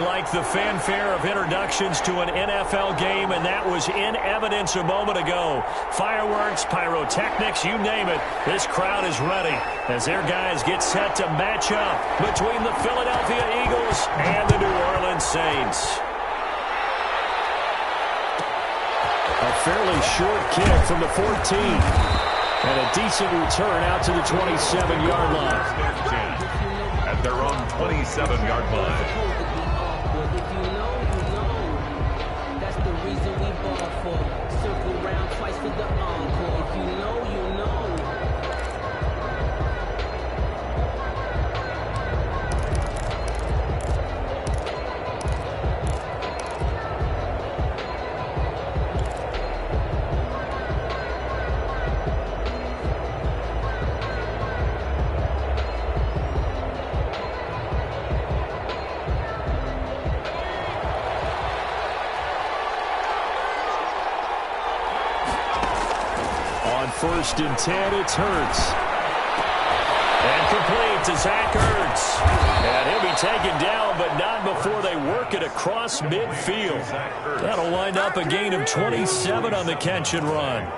Like the fanfare of introductions to an NFL game, and that was in evidence a moment ago. Fireworks, pyrotechnics, you name it. This crowd is ready as their guys get set to match up between the Philadelphia Eagles and the New Orleans Saints. A fairly short kick from the 14. And a decent return out to the 27-yard line. At their own 27-yard line. First and 10, it's Hurts. And complete to Zach Ertz. And he'll be taken down, but not before they work it across midfield. That'll wind up a gain of 27 on the catch and run.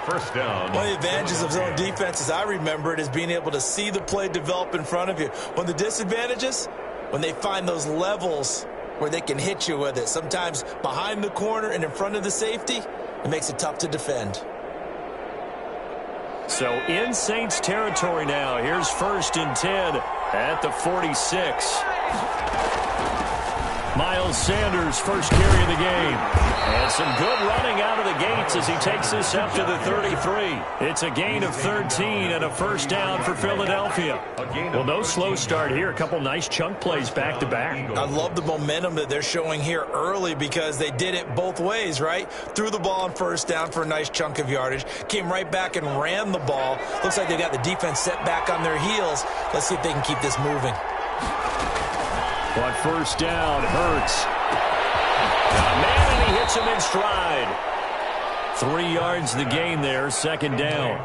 First down. One of the advantages of zone defense, as I remember it, is being able to see the play develop in front of you. One of the disadvantages, when they find those levels where they can hit you with it. Sometimes behind the corner and in front of the safety, it makes it tough to defend. So in Saints territory now. Here's first and 10 at the 46. Miles Sanders, first carry of the game. And some good running out of the gates as he takes this up to the 33. It's a gain of 13 and a first down for Philadelphia. Well, no slow start here. A couple nice chunk plays back-to-back. I love the momentum that they're showing here early because they did it both ways, right? Threw the ball on first down for a nice chunk of yardage. Came right back and ran the ball. Looks like they got the defense set back on their heels. Let's see if they can keep this moving. On first down, Hurts. Man, and he hits him in stride. 3 yards the gain there, second down.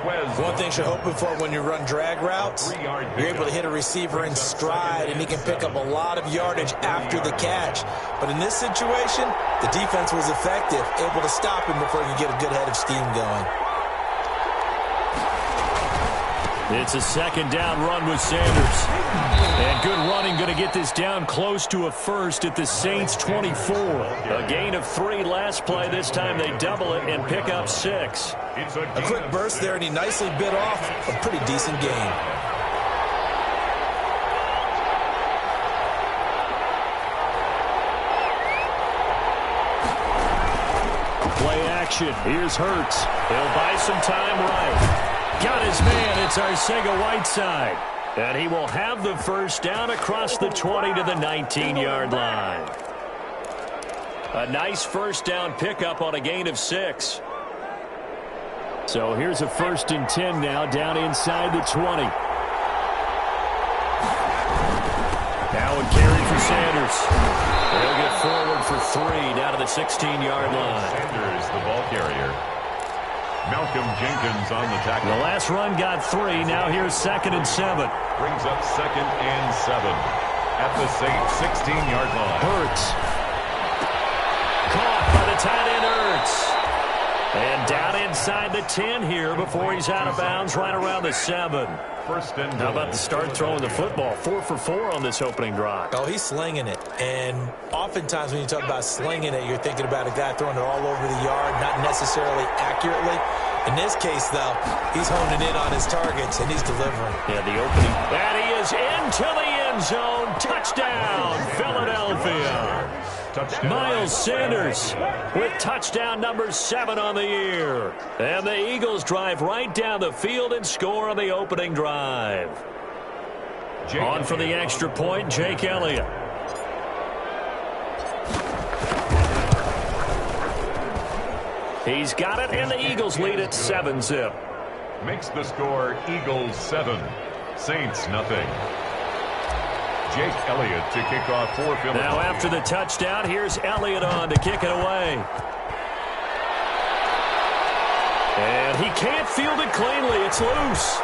One thing you're hoping for when you run drag routes, you're able to hit a receiver in stride, and he can pick up a lot of yardage after the catch. But in this situation, the defense was effective, able to stop him before he could get a good head of steam going. It's a second down run with Sanders. And good running, going to get this down close to a first at the Saints 24. A gain of 3 last play. This time they double it and pick up 6. A quick burst there, and he nicely bit off a pretty decent gain. Play action. Here's Hurts. He'll buy some time right. Got his man. It's Arcega-Whiteside. And he will have the first down across the 20 to the 19-yard line. A nice first down pickup on a gain of 6. So here's a first and 10 now down inside the 20. Now a carry for Sanders. They'll get forward for 3 down to the 16-yard line. Sanders, the ball carrier. Malcolm Jenkins on the tackle. The last run got 3. Now here's second and 7. Brings up second and 7 at the Saints 16-yard line. Hurts. Caught by the tight end Hurts. And down inside the 10 here before he's out of bounds right around the 7. First and How about the start throwing the football? 4 for 4 on this opening drive. Oh, he's slinging it. And oftentimes when you talk about slinging it, you're thinking about a guy throwing it all over the yard, not necessarily accurately. In this case, though, he's honing in on his targets, and he's delivering. Yeah, the opening. And he is into the end zone. Touchdown, Philadelphia. Touchdown. Miles Sanders with touchdown number 7 on the year. And the Eagles drive right down the field and score on the opening drive. On for the extra point, Jake Elliott. He's got it, and the Eagles lead at 7-zip. Makes the score Eagles 7, Saints nothing. Jake Elliott to kick off for Philadelphia. Now after the touchdown, here's Elliott on to kick it away. And he can't field it cleanly. It's loose.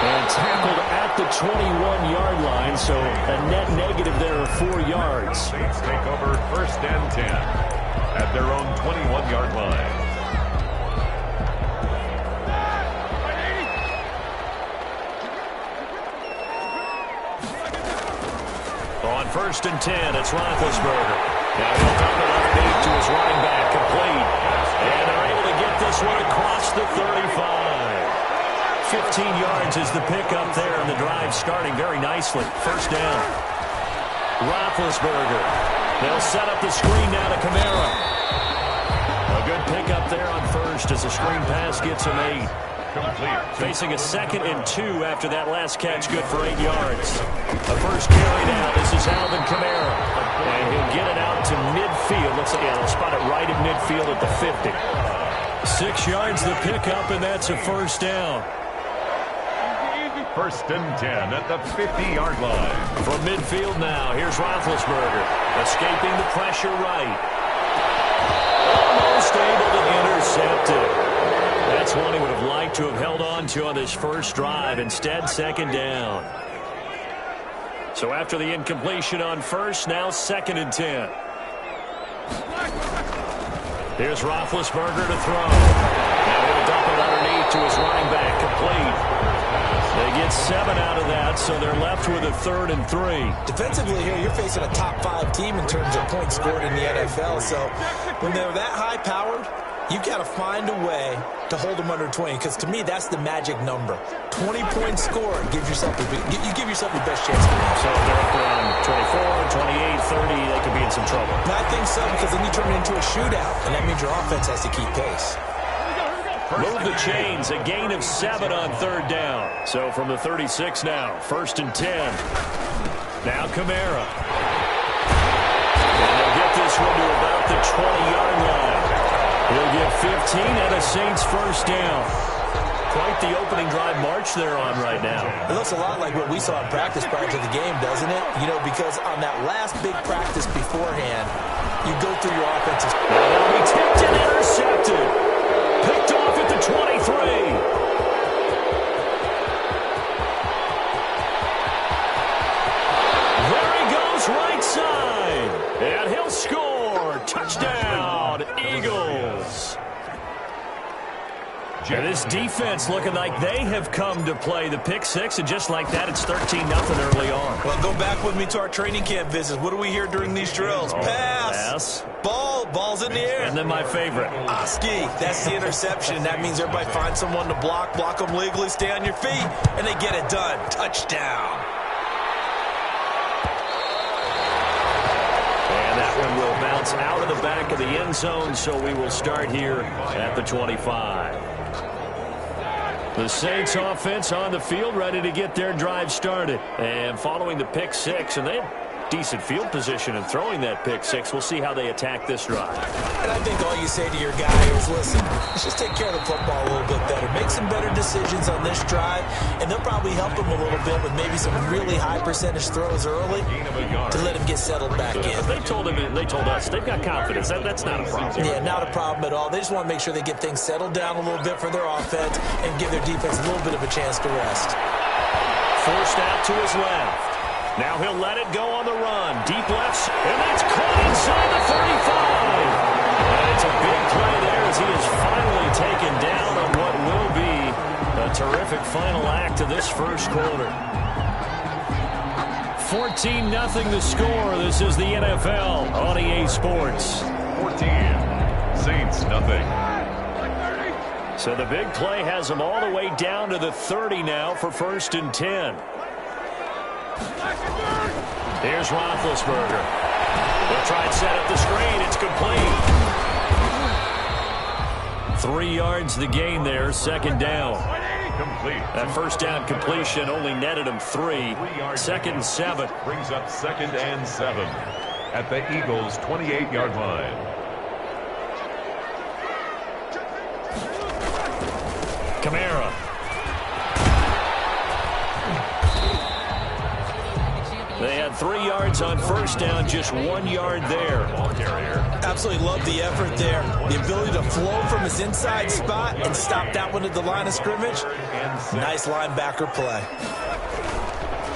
And tackled at the 21-yard line, so a net negative there of 4 yards. Saints take over 1st and 10 at their own 21-yard line. On 1st and 10, it's Roethlisberger. Now he'll dump it underneath to his running back, complete. And they're able to get this one across the 35. 15 yards is the pickup there, and the drive starting very nicely. 1st down. Roethlisberger. They'll set up the screen now to Kamara. A good pickup there on 1st as the screen pass gets him 8. Complete. Facing a 2nd and 2 after that last catch, good for 8 yards. The first carry now, this is Alvin Kamara. And he'll get it out to midfield. Looks like they'll spot it right at midfield at the 50. 6 yards the pickup, and that's a 1st down. 1st and 10 at the 50-yard line. From midfield now, here's Roethlisberger. Escaping the pressure right. Almost able to intercept it. That's one he would have liked to have held on to on this first drive. Instead, 2nd down. So after the incompletion on 1st, now 2nd and 10. Here's Roethlisberger to throw. Now he'll dump it underneath to his running back, complete. They get 7 out of that, so they're left with a 3rd and 3. Defensively here, you're facing a top 5 team in terms of points scored in the NFL. So when they're that high-powered, you've got to find a way to hold them under 20, because to me, that's the magic number. 20 points scored gives yourself you give yourself your best chance to win. So if they're up around 24, 28, 30, they could be in some trouble. And I think so, because then you turn it into a shootout, and that means your offense has to keep pace. Move the chains, a gain of 7 on 3rd down. So from the 36 now, 1st and 10. Now Kamara. And they'll get this one to about the 20-yard line. He'll get 15 and a Saints 1st down. Quite the opening drive march they're on right now. It looks a lot like what we saw in practice prior to the game, doesn't it? You know, because on that last big practice beforehand, you go through your offensive. Now they'll be tipped and intercepted. Picked off at the 23. There he goes, right side. And he'll score. Touchdown, Eagles. And this defense looking like they have come to play. The pick 6, and just like that, it's 13-0 early on. Well, go back with me to our training camp visits. What do we hear during these drills? Pass. Ball's in the air. And then my favorite. Oski, that's the interception. That means everybody finds someone to block them legally, stay on your feet, and they get it done. Touchdown. And that one will bounce out of the back of the end zone, so we will start here at the 25. The Saints offense on the field, ready to get their drive started. And following the pick 6, and they have decent field position in throwing that pick 6. We'll see how they attack this drive. And I think all you say to your guy is, listen, let's just take care of the football a little bit better. Make some better decisions on this drive, and they'll probably help him a little bit with maybe some really high percentage throws early to let him get settled back in. They told us they've got confidence. That's not a problem. Yeah, not a problem at all. They just want to make sure they get things settled down a little bit for their offense and give their defense a little bit of a chance to rest. Forced out to his left. Now he'll let it go on the run. Deep left, and that's caught inside the 35. And it's a big play there as he is finally taken down on what will be a terrific final act of this first quarter. 14-0 the score. This is the NFL on EA Sports. 14, Saints nothing. So the big play has them all the way down to the 30 now for 1st and 10. Here's Roethlisberger. They'll try and set up the screen. It's complete. 3 yards the gain there, 2nd down. Complete. That 1st down completion only netted him 3. 2nd and 7. Brings up 2nd and 7 at the Eagles' 28-yard line. Kamara. They had got 3 yards on first down, just 1 yard there. Ball carrier. Absolutely love the effort there. The ability to flow from his inside spot and stop that one at the line of scrimmage. Nice linebacker play.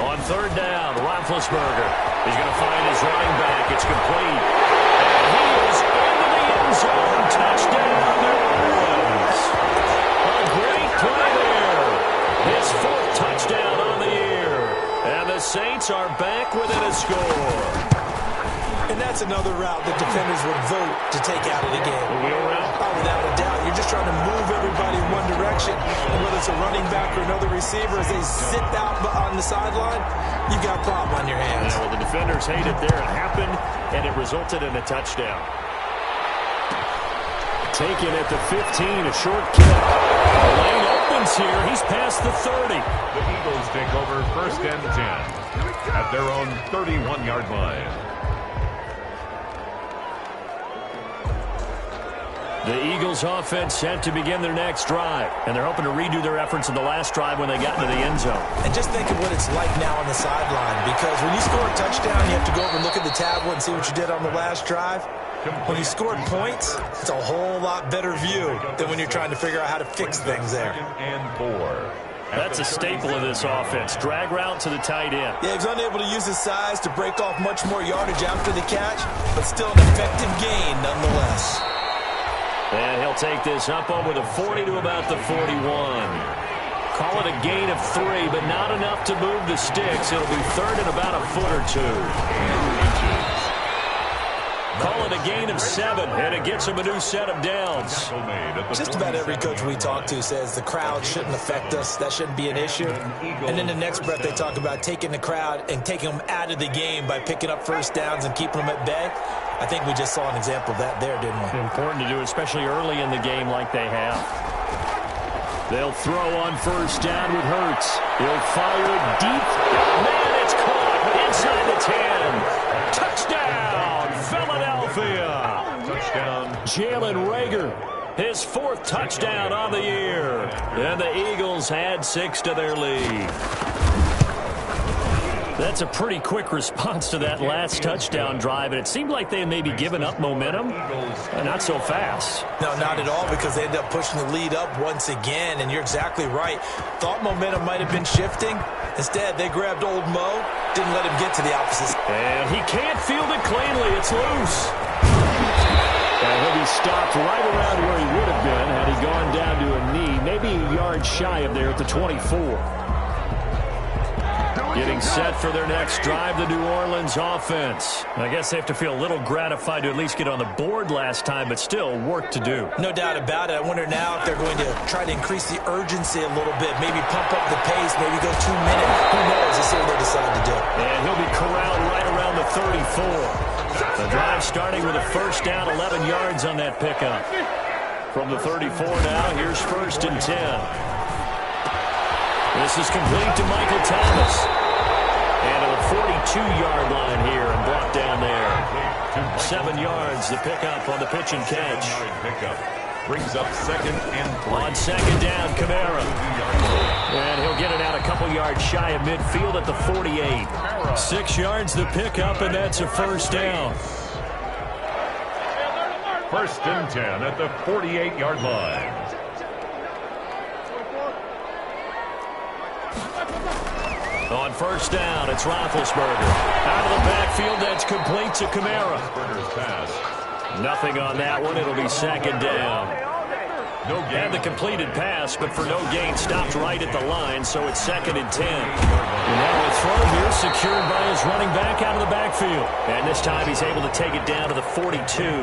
On third down, Roethlisberger. He's going to find his running back. It's complete. And he is into the end zone. Touchdown, New Orleans. A great play there. His 4th touchdown on the year. And the Saints are back within a score. And that's another route that defenders would vote to take out of the game. The wheel route? Oh, without a doubt. You're just trying to move everybody in one direction. And whether it's a running back or another receiver, as they sit out on the sideline, you've got a problem on your hands. Yeah, well, the defenders hate it there. It happened, and it resulted in a touchdown. Taken at the 15, a short kick. The lane opens here. He's past the 30. The Eagles take over 1st and 10 at their own 31-yard line. The Eagles offense set to begin their next drive, and they're hoping to redo their efforts in the last drive when they got into the end zone. And just think of what it's like now on the sideline, because when you score a touchdown, you have to go over and look at the tablet and see what you did on the last drive. When you scored points, it's a whole lot better view than when you're trying to figure out how to fix things there. 2nd and 4. That's a staple of this offense. Drag route to the tight end. Yeah, he was unable to use his size to break off much more yardage after the catch, but still an effective gain nonetheless. And he'll take this up over the 40 to about the 41. Call it a gain of 3, but not enough to move the sticks. It'll be 3rd and about a foot or 2. Call it a gain of 7, and it gets him a new set of downs. Just about every coach we talk to says the crowd shouldn't affect us. That shouldn't be an issue. And in the next breath, they talk about taking the crowd and taking them out of the game by picking up first downs and keeping them at bay. I think we just saw an example of that there, didn't we? Important to do, especially early in the game like they have. They'll throw on first down with Hurts. He'll fire deep. Man, it's caught inside the 10. Touchdown, Philadelphia. Touchdown. Jalen Reagor, his 4th touchdown on the year. And the Eagles add 6 to their lead. That's a pretty quick response to that last touchdown drive, and it seemed like they had maybe given up momentum. Not so fast. No, not at all, because they ended up pushing the lead up once again, and you're exactly right. Thought momentum might have been shifting. Instead, they grabbed old Mo, didn't let him get to the opposite. And he can't field it cleanly. It's loose. And he'll be stopped right around where he would have been had he gone down to a knee, maybe a yard shy of there at the 24. Getting set for their next drive, the New Orleans offense. I guess they have to feel a little gratified to at least get on the board last time, but still work to do. No doubt about it. I wonder now if they're going to try to increase the urgency a little bit, maybe pump up the pace, maybe go 2 minutes. Who knows? Let's see what they decide to do. And he'll be corralled right around the 34. The drive starting with a first down, 11 yards on that pickup. From the 34 now, here's 1st and 10. This is complete to Michael Thomas. And at the 42-yard line here and brought down there. 7 yards, the pickup on the pitch and catch. Pickup brings up 2nd and 3. On 2nd down, Kamara. And he'll get it out a couple yards shy of midfield at the 48. 6 yards, the pickup, and that's a first down. 1st and 10 at the 48-yard line. On first down, it's Roethlisberger. Out of the backfield, that's complete to Kamara. Nothing on that one. It'll be 2nd down. Had the completed pass, but for no gain, stopped right at the line, so it's 2nd and 10. And now a throw here secured by his running back out of the backfield. And this time he's able to take it down to the 42.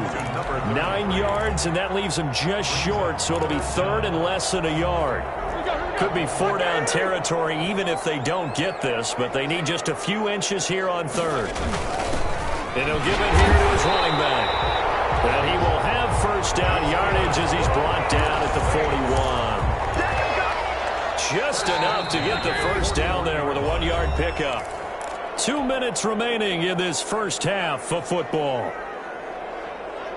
9 yards, and that leaves him just short, so it'll be 3rd and less than a yard. Could be 4-down territory even if they don't get this, but they need just a few inches here on 3rd. And he'll give it here to his running back. And he will have first down yardage as he's brought down at the 41. Just enough to get the first down there with a 1-yard pickup. 2 minutes remaining in this first half of football.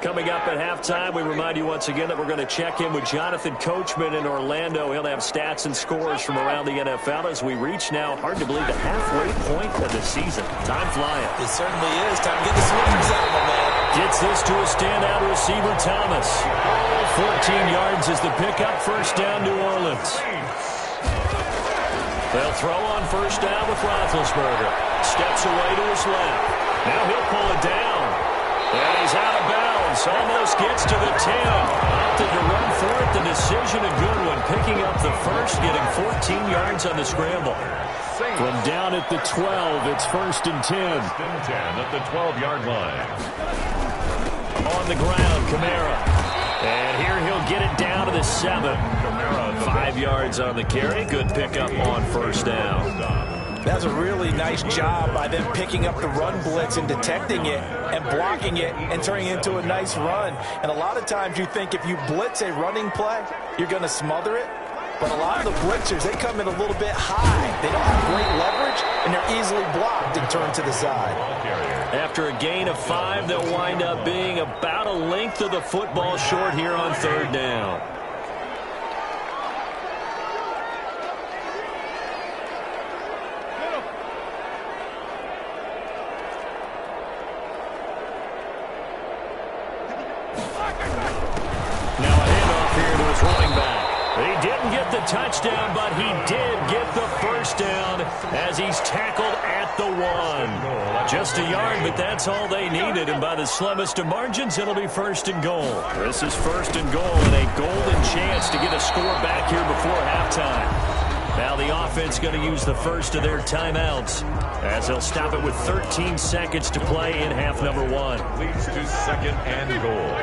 Coming up at halftime, we remind you once again that we're going to check in with Jonathan Coachman in Orlando. He'll have stats and scores from around the NFL as we reach now, hard to believe, the halfway point of the season. Time flying. It certainly is. Time to get the slippers out, my man. Gets this to a standout receiver, Thomas. 14 yards is the pickup. First down, New Orleans. They'll throw on first down with Roethlisberger. Steps away to his left. Now he'll pull it down. And he's out of bounds. Almost gets to the 10. Opted to run for it. The decision a good one. Picking up the first, getting 14 yards on the scramble. From down at the 12, it's first and 10. First and 10 at the 12-yard line. On the ground, Kamara. And here he'll get it down to the 7. 5 yards on the carry. Good pickup on first down. That's a really nice job by them picking up the run blitz and detecting it and blocking it and turning it into a nice run. And a lot of times you think if you blitz a running play, you're going to smother it. But a lot of the blitzers, they come in a little bit high. They don't have great leverage, and they're easily blocked and turned to the side. After a gain of 5, they'll wind up being about a length of the football short here on third down. Now a handoff here to his running back. He didn't get the touchdown, but he did get the first down as he's tackled at the 1. Just a yard, but that's all they needed, and by the slimmest of margins, it'll be first and goal. This is first and goal and a golden chance to get a score back here before halftime. Now the offense going to use the first of their timeouts as they'll stop it with 13 seconds to play in half number 1. Leads to second and goal.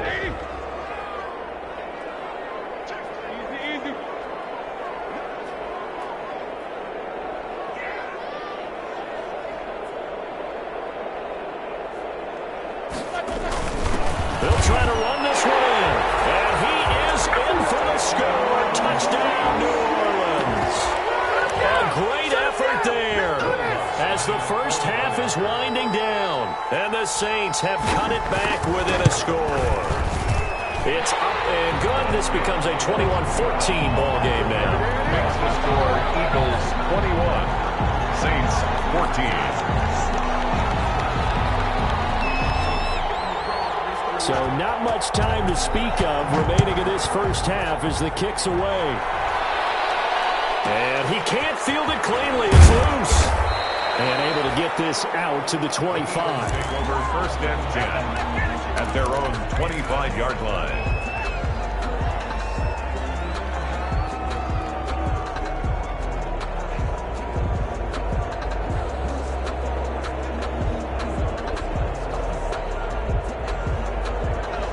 They'll try to run this one in. And he is in for the score. Touchdown, New Orleans. A great effort there as the first half is winding down. And the Saints have cut it back within a score. It's up and good. This becomes a 21-14 ball game now. Makes the score Eagles 21, Saints 14. So not much time to speak of remaining in this first half as the kick's away. And he can't field it cleanly. It's loose. And able to get this out to the 25. Take over first and 10 at their own 25-yard line.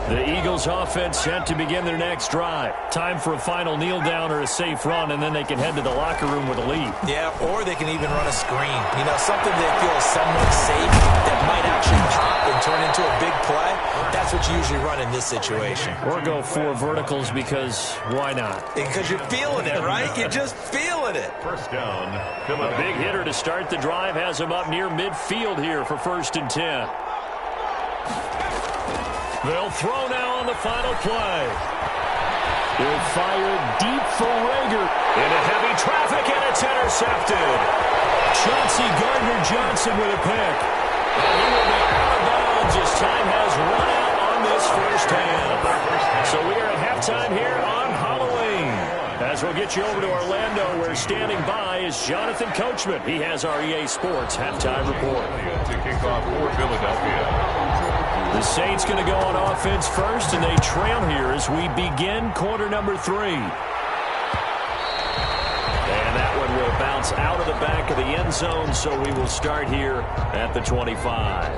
The Eagles offense set to begin their next drive. Time for a final kneel down or a safe run, and then they can head to the locker room with a lead. Yeah, or they can even run a screen. You know, something they feel is somewhat safe that might actually pop and turn into a big play. That's what you usually run in this situation. Or go 4 verticals because why not? Because you're feeling it, right? You're just feeling it. First down, A big hitter to start the drive has him up near midfield here for first and 10. They'll throw now on the final play. He'll fire deep for Rager. Into heavy traffic, and it's intercepted. Chauncey Gardner-Johnson with a pick. And he will be out of bounds as time has run out on this first half. So we are at halftime here on Halloween. As we'll get you over to Orlando, where standing by is Jonathan Coachman. He has our EA Sports halftime report. to kick off for Philadelphia. The Saints going to go on offense first, and they trail here as we begin quarter number 3. And that one will bounce out of the back of the end zone, so we will start here at the 25.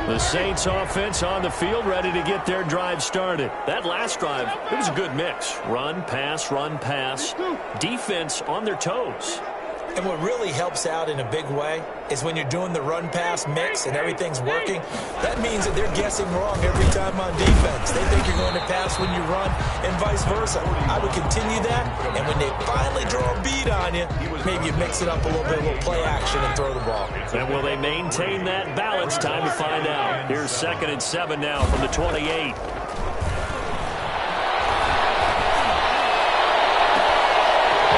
The Saints offense on the field, ready to get their drive started. That last drive, it was a good mix. Run, pass, defense on their toes. And what really helps out in a big way is when you're doing the run-pass mix and everything's working, that means that they're guessing wrong every time on defense. They think you're going to pass when you run and vice versa. I would continue that, and when they finally draw a beat on you, maybe you mix it up a little bit, a little play action and throw the ball. And will they maintain that balance? Time to find out. Here's 2nd and 7 now from the 28.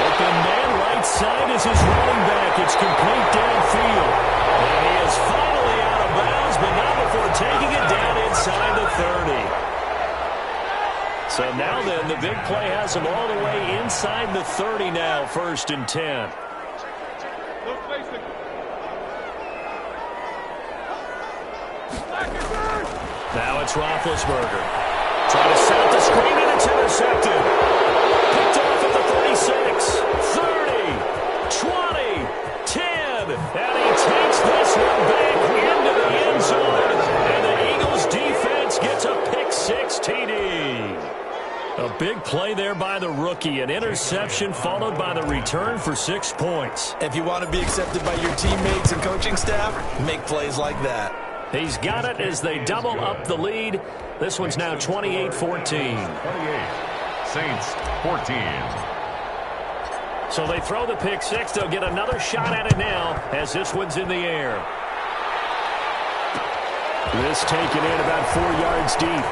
Open man right side is his running back. It's complete downfield. And he is finally out of bounds, but not before taking it down inside the 30. So now then, the big play has him all the way inside the 30 now, 1st and 10. Now it's Roethlisberger. Trying to set up the screen, and it's intercepted. Picked off at the 36, 30, 20, 10. And he takes this one back into the end zone. And the Eagles defense gets a pick-6 TD. A big play there by the rookie. An interception followed by the return for 6 points. If you want to be accepted by your teammates and coaching staff, make plays like that. He's got it as they double up the lead. This one's now 28-14. 28. Saints 14. So they throw the pick-6. They'll get another shot at it now as this one's in the air. This taken in about 4 yards deep.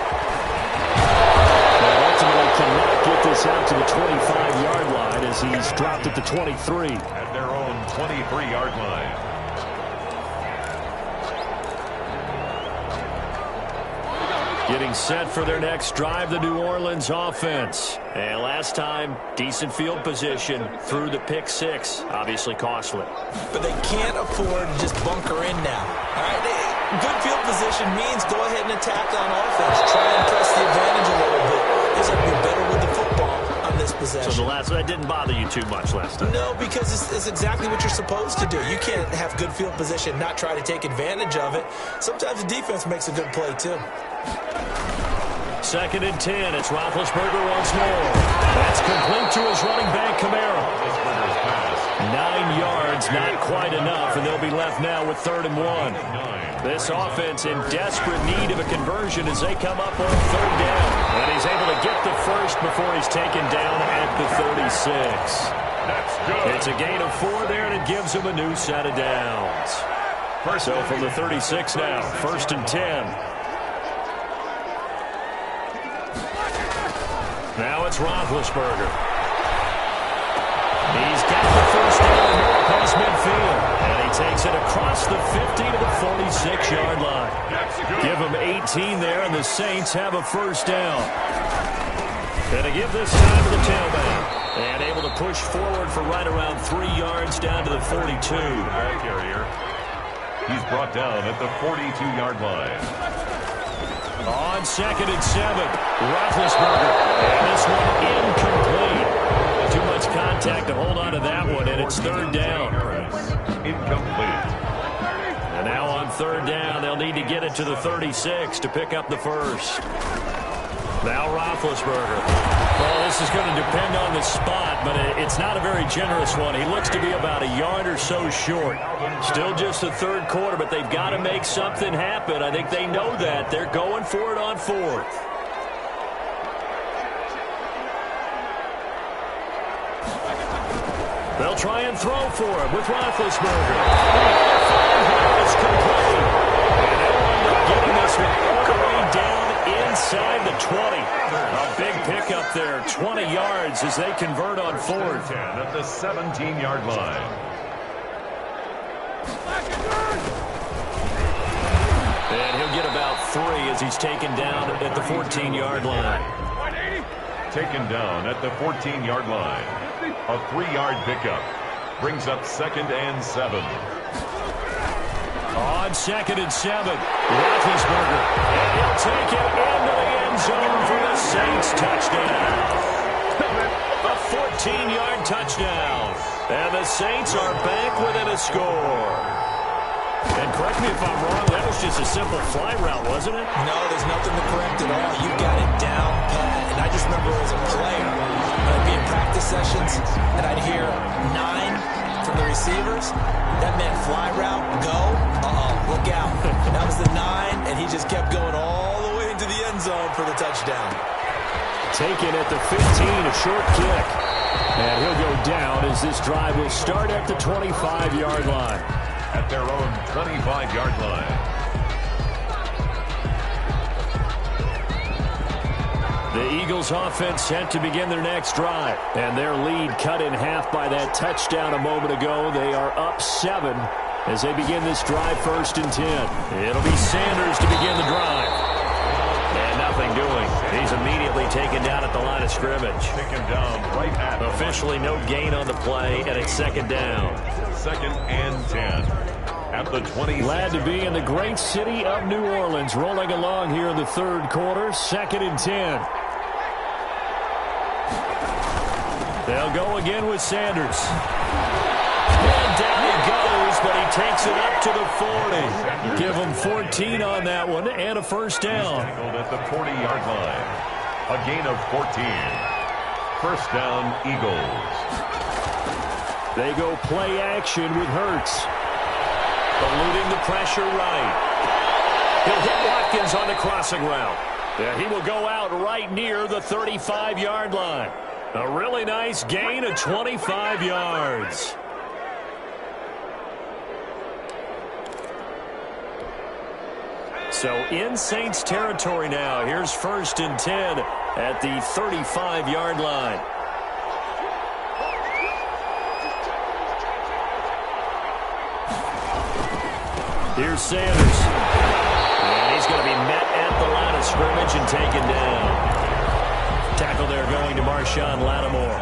But ultimately cannot get this out to the 25-yard line as he's dropped at the 23. At their own 23-yard line. Getting set for their next drive, the New Orleans offense. And last time, decent field position through the pick-6. Obviously costly. But they can't afford to just bunker in now. All right, good field position means go ahead and attack on offense. Try and press the advantage a little bit. This will be better with the football on this possession. So that didn't bother you too much last time? No, because it's exactly what you're supposed to do. You can't have good field position, not try to take advantage of it. Sometimes the defense makes a good play, too. 2nd and 10. It's Roethlisberger once more. That's complete to his running back, Kamara. 9 yards, not quite enough, and they'll be left now with 3rd and 1. This offense in desperate need of a conversion as they come up on 3rd down. And he's able to get the first before he's taken down at the 36. That's good. It's a gain of 4 there, and it gives him a new set of downs. So from the 36 now, 1st and 10. Now it's Roethlisberger. He's got the first down here across midfield. And he takes it across the 50 to the 46-yard line. Give him 18 there, and the Saints have a first down. And to give this time to the tailback. And able to push forward for right around 3 yards down to the 42. Ball carrier. He's brought down at the 42-yard line. On 2nd and 7, Roethlisberger. And this one incomplete. Too much contact to hold on to that one, and it's 3rd down. Incomplete. And now on 3rd down, they'll need to get it to the 36 to pick up the first. Now Roethlisberger. Well, this is going to depend on the spot, but it's not a very generous one. He looks to be about a yard or so short. Still just the 3rd quarter, but they've got to make something happen. I think they know that. They're going for it on 4th. They'll try and throw for it with Roethlisberger. It's complete. And they'll end up getting this one all the way down inside the 20. A big pickup there, 20 yards as they convert on 4th. At the 17-yard line. And he'll get about 3 as he's taken down at the 14-yard line. Taken down at the 14-yard line. A 3-yard pickup. Brings up 2nd and 7. On 2nd and 7, Roethlisberger. And he'll take it into the end zone for the Saints touchdown. A 14-yard touchdown. And the Saints are back within a score. And correct me if I'm wrong, that was just a simple fly route, wasn't it? No, there's nothing to correct at all. You got it down pat. And I just remember as a player, I'd be in practice sessions, and I'd hear 9, from the receivers. That meant fly route, go, look out. That was the 9, and he just kept going all the way into the end zone for the touchdown. Taken at the 15, a short kick. And he'll go down as this drive will start at the 25-yard line. At their own 25-yard line. The Eagles offense set to begin their next drive. And their lead cut in half by that touchdown a moment ago. They are up 7 as they begin this drive 1st and 10. It'll be Sanders to begin the drive. And nothing doing. He's immediately taken down at the line of scrimmage. Take him down right at officially no gain on the play, and it's 2nd down. 2nd and 10. At the 20. Glad to be in the great city of New Orleans, rolling along here in the 3rd quarter, 2nd and 10. They'll go again with Sanders. And down he goes, but he takes it up to the 40. Give him 14 on that one and a 1st down. Tackled at the 40-yard line. A gain of 14. 1st down, Eagles. They go play action with Hurts. Eluding the pressure right. He'll hit Watkins on the crossing route. And he will go out right near the 35-yard line. A really nice gain of 25 yards. So in Saints territory now. Here's 1st and 10 at the 35-yard line. Here's Sanders. And he's going to be met at the line of scrimmage and taken down. Tackle there going to Marshawn Lattimore.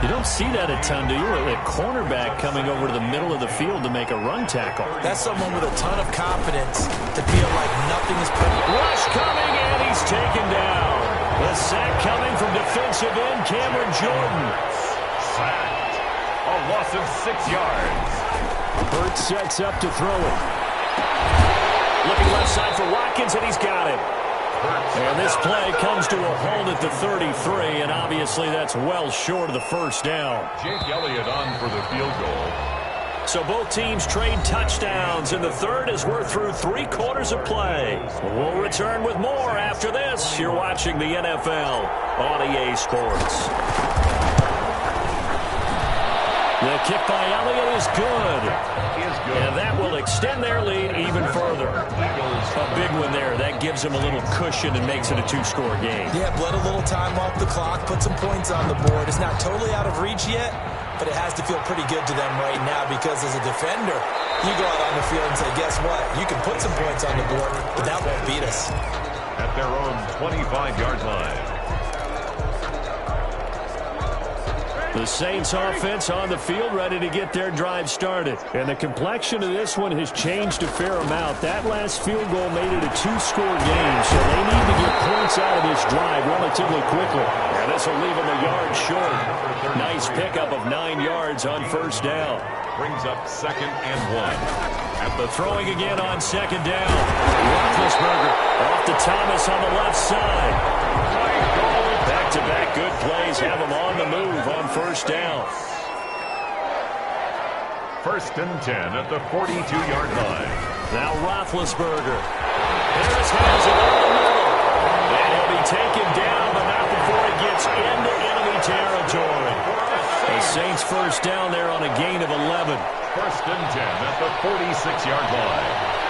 You don't see that a ton, do you? A cornerback coming over to the middle of the field to make a run tackle. That's someone with a ton of confidence to feel like nothing is perfect. Rush coming, and he's taken down. The sack coming from defensive end Cameron Jordan. Sacked. A loss of 6 yards. Hurts sets up to throw it. Looking left side for Watkins, and he's got it. And this play comes to a halt at the 33, and obviously that's well short of the 1st down. Jake Elliott on for the field goal. So both teams trade touchdowns in the 3rd as we're through 3 quarters of play. We'll return with more after this. You're watching the NFL on EA Sports. The kick by Elliott is good. And that will extend their lead even further. A big one there. That gives them a little cushion and makes it a 2-score game. Yeah, bled a little time off the clock, put some points on the board. It's not totally out of reach yet, but it has to feel pretty good to them right now because as a defender, you go out on the field and say, guess what? You can put some points on the board, but that won't beat us. At their own 25-yard line. The Saints offense on the field ready to get their drive started. And the complexion of this one has changed a fair amount. That last field goal made it a 2-score game, so they need to get points out of this drive relatively quickly. And this will leave them a yard short. Nice pickup of 9 yards on 1st down. Brings up 2nd and 1. At the throwing again on 2nd down. Roethlisberger off to Thomas on the left side. Back-to-back good plays have them on the move on 1st down. 1st and 10 at the 42-yard line. Now Roethlisberger. Harris has it over the middle. And he'll be taken down, but not before he gets into enemy territory. The Saints 1st down there on a gain of 11. 1st and 10 at the 46-yard line.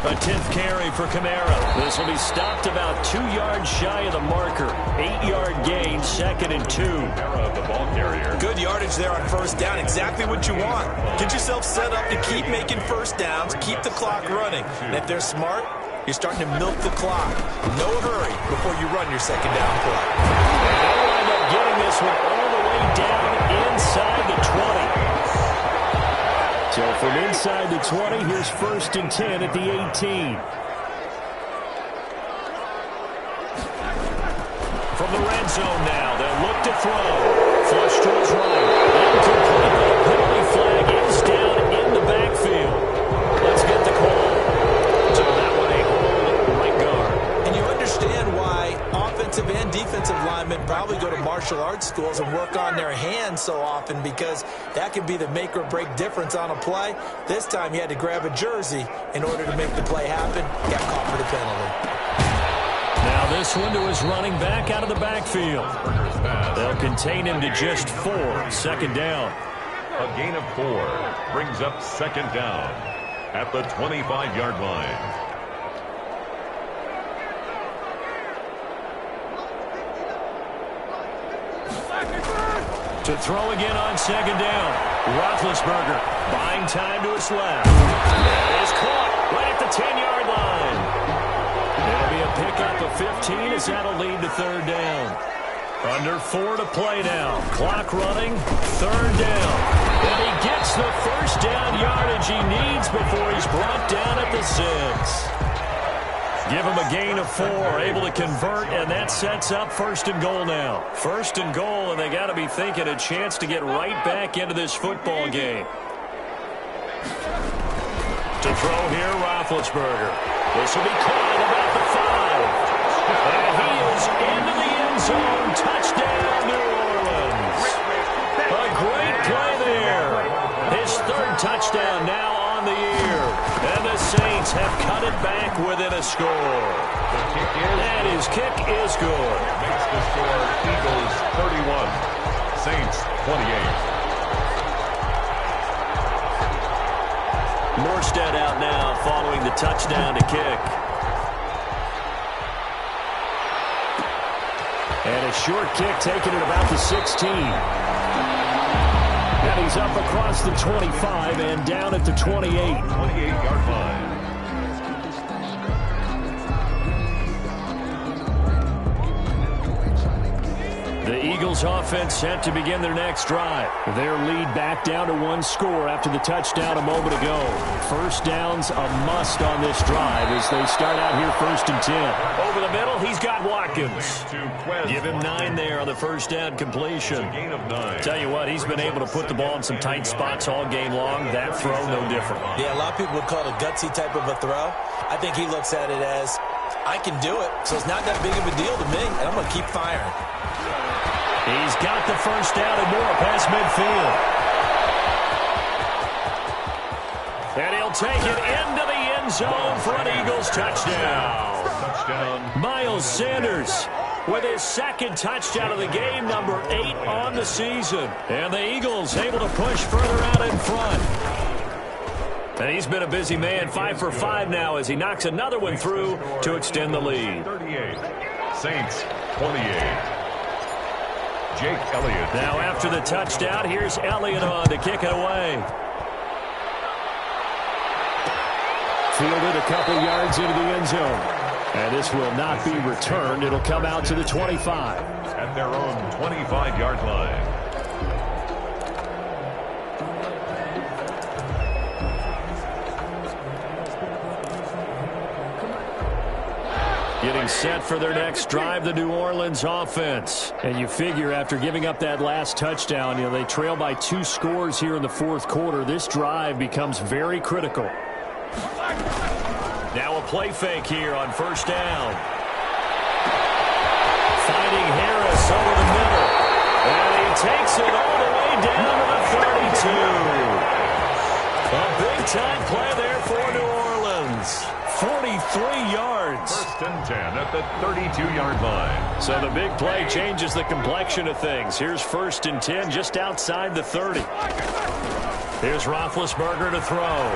A 10th carry for Kamara. This will be stopped about 2 yards shy of the marker. 8-yard gain, 2nd and 2. The ball carrier. Good yardage there on 1st down. Exactly what you want. Get yourself set up to keep making 1st downs, keep the clock running. And if they're smart, you're starting to milk the clock. No hurry before you run your 2nd down play. And they'll wind up getting this one all the way down inside the 20. So from inside the 20, here's 1st and 10 at the 18. From the red zone now, they'll look to throw. Flush to his right. Incomplete, but a penalty flag is down in the backfield. Let's get the call. So that one a hold right guard. And you understand why offensive and defensive linemen linemen probably go to martial arts schools and work on their hands so often because that can be the make or break difference on a play. This time he had to grab a jersey in order to make the play happen. Got caught for the penalty. Now this one to his running back out of the backfield. They'll contain him to just 4. Second down. A gain of 4 brings up second down at the 25-yard line. To throw again on second down. Roethlisberger buying time to his left. That is caught right at the 10-yard line. It'll be a pickup of 15 as that'll lead to third down. Under 4 to play now. Clock running. Third down. And he gets the first down yardage he needs before he's brought down at the 6. Give him a gain of 4, able to convert, and that sets up first and goal now. First and goal, and they got to be thinking a chance to get right back into this football game. To throw here, Roethlisberger. This will be caught at about the 5. And he is into the end zone. Touchdown, New Orleans. A great play there. His third touchdown now on the year. And the Saints have cut it back within a score. And his kick is good. Makes the score Eagles 31, Saints 28. Morstead out now following the touchdown to kick. And a short kick taken at about the 16. And he's up across the 25 and down at the 28. 28-yard line. The Eagles offense set to begin their next drive. Their lead back down to 1 score after the touchdown a moment ago. First down's a must on this drive as they start out here first and 10. Over the middle, he's got Watkins. Give him 9 there on the first down completion. Gain of 9. Tell you what, he's been able to put the ball in some tight spots all game long. That throw, no different. Yeah, a lot of people would call it a gutsy type of a throw. I think he looks at it as, I can do it, so it's not that big of a deal to me, and I'm going to keep firing. He's got the first down and more past midfield. And he'll take it into the end zone for an Eagles touchdown. Touchdown. Miles Sanders with his second touchdown of the game, number 8 on the season. And the Eagles able to push further out in front. And he's been a busy man, 5 for 5 now as he knocks another one through to extend the lead. 38, Saints 28. Jake Elliott. Now after the touchdown, here's Elliott on to kick it away. Fielded a couple yards into the end zone. And this will not be returned. It'll come out to the 25. At their own 25-yard line. Getting set for their next drive, the New Orleans offense. And you figure after giving up that last touchdown, they trail by 2 scores here in the fourth quarter. This drive becomes very critical. Now a play fake here on first down. Finding Harris over the middle. And he takes it all the way down to the 32. A big-time play there for New Orleans. 43 yards. First and 10 at the 32-yard line. So the big play changes the complexion of things. Here's first and 10 just outside the 30. Here's Roethlisberger to throw.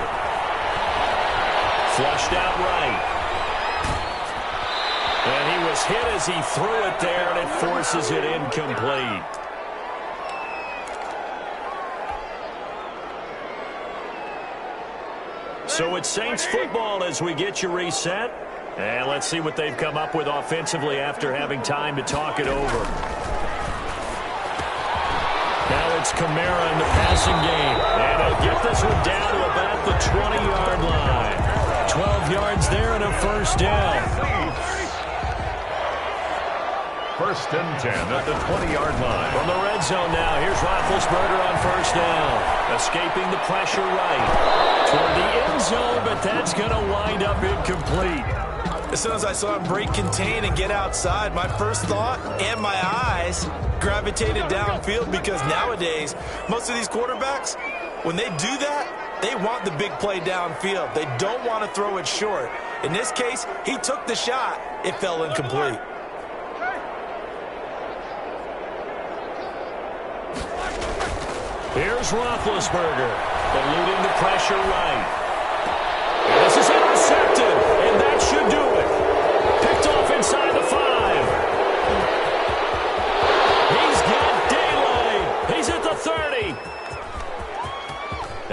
Flushed out right. And he was hit as he threw it there, and it forces it incomplete. So it's Saints football as we get you reset. And let's see what they've come up with offensively after having time to talk it over. Now it's Kamara in the passing game. And he'll get this one down to about the 20-yard line. 12 yards there and a first down. First and 10 at the 20-yard line. From the red zone now, here's Roethlisberger on first down. Escaping the pressure right toward the end zone, but that's going to wind up incomplete. As soon as I saw him break contain and get outside, my first thought and my eyes gravitated downfield, because nowadays, most of these quarterbacks, when they do that, they want the big play downfield. They don't want to throw it short. In this case, he took the shot. It fell incomplete. Here's Roethlisberger, eluding the pressure right. And this is intercepted, and that should do it. Picked off inside the 5. He's got daylight. He's at the 30.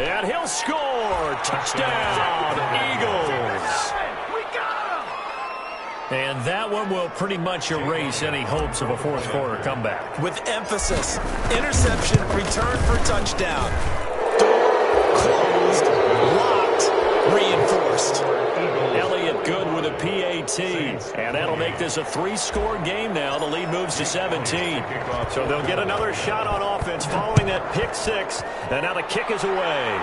And he'll score. Touchdown, Eagles. And that one will pretty much erase any hopes of a fourth quarter comeback. With emphasis, interception, return for touchdown. Door closed, locked, reinforced. Elliott good with a PAT. And that'll make this a 3-score game now. The lead moves to 17. So they'll get another shot on offense following that pick 6. And now the kick is away.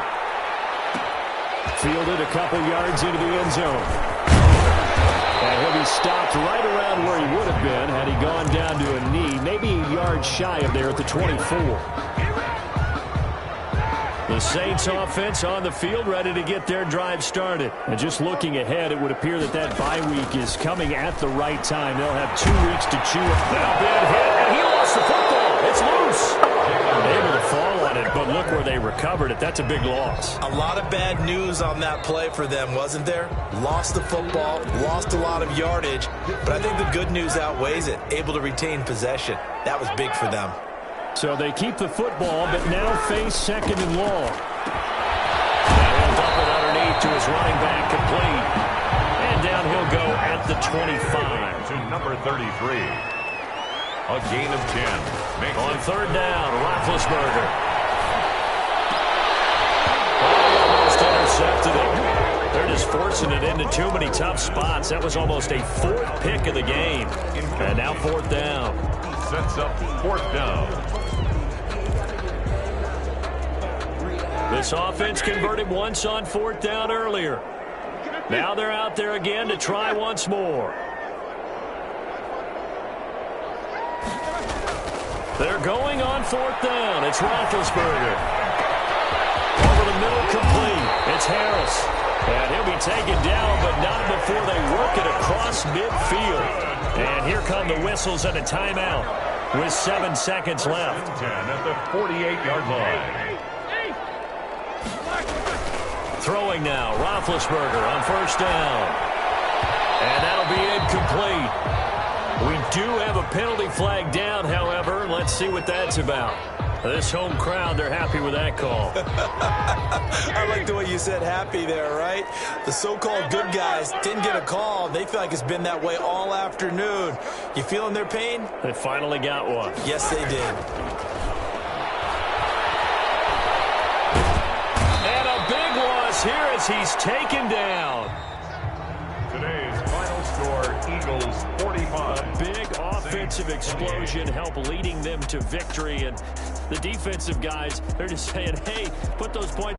Fielded a couple yards into the end zone. And he'll be stopped right around where he would have been had he gone down to a knee, maybe a yard shy of there at the 24. The Saints offense on the field, ready to get their drive started. And just looking ahead, it would appear that that bye week is coming at the right time. They'll have 2 weeks to chew it. Now bad hit, and he lost the football. It's loose. Able to fall on it, but look where they recovered it. That's a big loss. A lot of bad news on that play for them, wasn't there? Lost the football, lost a lot of yardage, but I think the good news outweighs it. Able to retain possession. That was big for them. So they keep the football, but now face 2nd and long. And he'll dump it underneath to his running back, complete. And down he'll go at the 25. To number 33. A gain of 10. On 3rd down, Roethlisberger. Almost intercepted it. They're just forcing it into too many tough spots. That was almost a 4th pick of the game. And now 4th down. Sets up 4th down. This offense converted once on 4th down earlier. Now they're out there again to try once more. They're going on 4th down. It's Roethlisberger. Over the middle, complete. It's Harris. And he'll be taken down, but not before they work it across midfield. And here come the whistles and a timeout with 7 seconds left. 10 at the 48-yard line. Throwing now, Roethlisberger on 1st down. And that'll be incomplete. We do have a penalty flag down, however. Let's see what that's about. This home crowd, they're happy with that call. I like the way you said happy there, right? The so-called good guys didn't get a call. They feel like it's been that way all afternoon. You feeling their pain? They finally got one. Yes, they did. And a big loss here as he's taken down. Today's final score, Eagles 45. A big offensive explosion helped leading them to victory. And the defensive guys, they're just saying, hey, put those points.